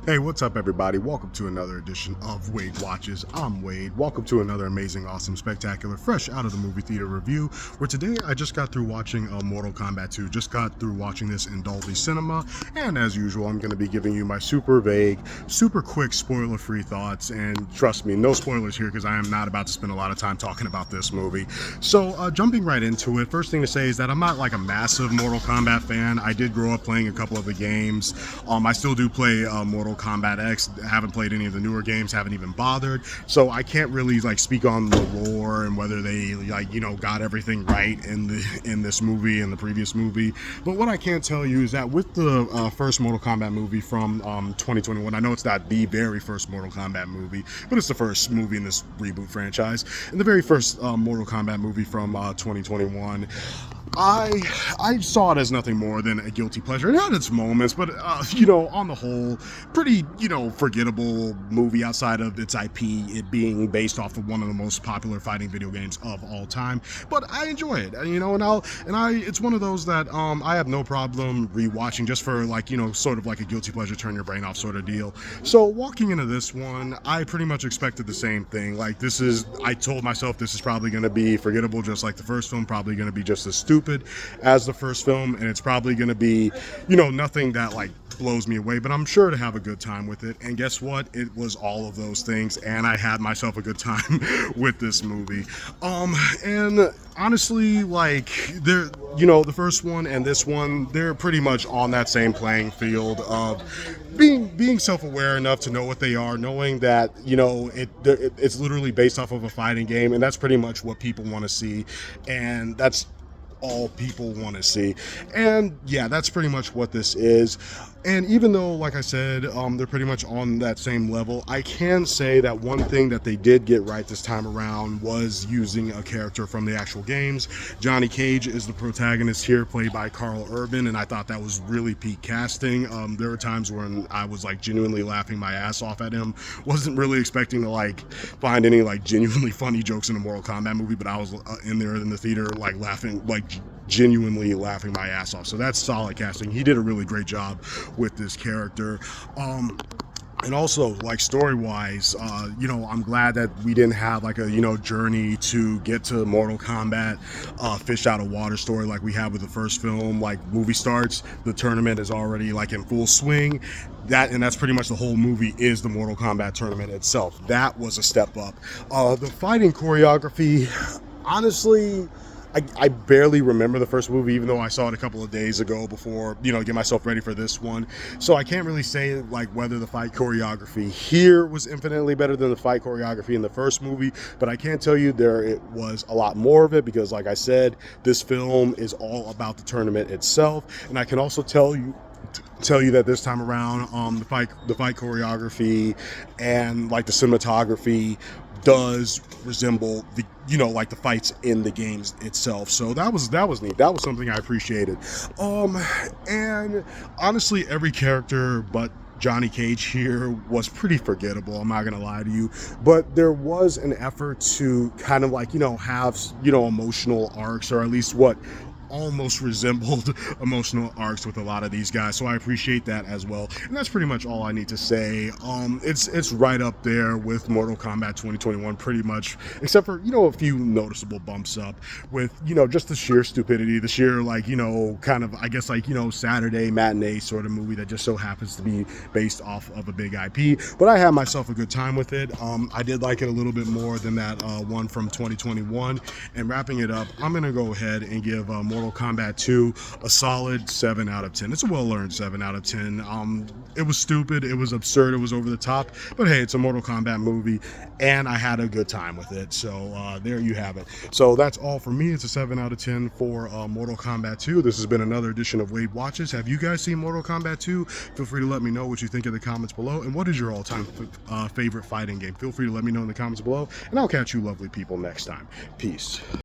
Hey, what's up, everybody? Welcome to another edition of Wade Watches. I'm Wade. Welcome to another amazing, awesome, spectacular, fresh out of the movie theater review, where today I just got through watching Mortal Kombat 2. Just got through watching this in Dolby Cinema, and as usual, I'm going to be giving you my super vague, super quick, spoiler-free thoughts, and trust me, no spoilers here, because I am not about to spend a lot of time talking about this movie. So, jumping right into it, first thing to say is that I'm not like a massive Mortal Kombat fan. I did grow up playing a couple of the games. I still do play Mortal Kombat X. Haven't played any of the newer games, haven't even bothered, so I can't really like speak on the lore and whether they got everything right in this movie and the previous movie. But what I can tell you is that with the first Mortal Kombat movie from 2021, I know it's not the very first Mortal Kombat movie, but it's the first movie in this reboot franchise, and the very first Mortal Kombat movie from 2021. I saw it as nothing more than a guilty pleasure. It had its moments, but on the whole, pretty forgettable movie outside of its IP, it being based off of one of the most popular fighting video games of all time. But I enjoy it, it's one of those that I have no problem rewatching just for sort of like a guilty pleasure, turn your brain off sort of deal. So walking into this one, I pretty much expected the same thing. I told myself this is probably going to be forgettable, just like the first film, probably going to be just as stupid as the first film, and it's probably going to be nothing that blows me away, but I'm sure to have a good time with it. And guess what, it was all of those things, and I had myself a good time with this movie. And honestly, the first one and this one, they're pretty much on that same playing field of being self-aware enough to know what they are, knowing that it's literally based off of a fighting game, and that's pretty much what people want to see, and that's all people want to see. And yeah, that's pretty much what this is. And even though, like I said, they're pretty much on that same level, I can say that one thing that they did get right this time around was using a character from the actual games. Johnny Cage is the protagonist here, played by Carl Urban, and I thought that was really peak casting. There were times when I was genuinely laughing my ass off at him. Wasn't really expecting to find any genuinely funny jokes in a Mortal Kombat movie, but I was in there in the theater laughing, genuinely laughing my ass off. So that's solid casting. He did a really great job with this character. And also, story-wise, I'm glad that we didn't have a journey to get to Mortal Kombat, fish out of water story like we had with the first film. Movie starts, the tournament is already in full swing. That's pretty much the whole movie is the Mortal Kombat tournament itself. That was a step up. The fighting choreography, honestly, I barely remember the first movie, even though I saw it a couple of days ago before, get myself ready for this one. So I can't really say whether the fight choreography here was infinitely better than the fight choreography in the first movie, but I can tell you it was a lot more of it because, like I said, this film is all about the tournament itself. And I can also tell you that this time around, the fight choreography and the cinematography does resemble the the fights in the games itself. So that was neat. That was something I appreciated. And honestly, every character but Johnny Cage here was pretty forgettable, I'm not gonna lie to you, but there was an effort to kind of have emotional arcs, or at least what almost resembled emotional arcs with a lot of these guys, so I appreciate that as well. And that's pretty much all I need to say. It's right up there with Mortal Kombat 2021 pretty much, except for a few noticeable bumps up with just the sheer stupidity, the sheer kind of I guess Saturday matinee sort of movie that just so happens to be based off of a big IP. But I had myself a good time with it. I did like it a little bit more than that one from 2021. And wrapping it up, I'm gonna go ahead and give Mortal Kombat 2 a solid 7 out of 10. It's a well-earned 7 out of 10. It was stupid, it was absurd, it was over the top, but hey, it's a Mortal Kombat movie, and I had a good time with it. So there you have it. So that's all for me. It's a 7 out of 10 for Mortal Kombat 2. This has been another edition of Wade Watches. Have you guys seen Mortal Kombat 2? Feel free to let me know what you think in the comments below, and what is your all-time favorite fighting game? Feel free to let me know in the comments below, and I'll catch you lovely people next time. Peace.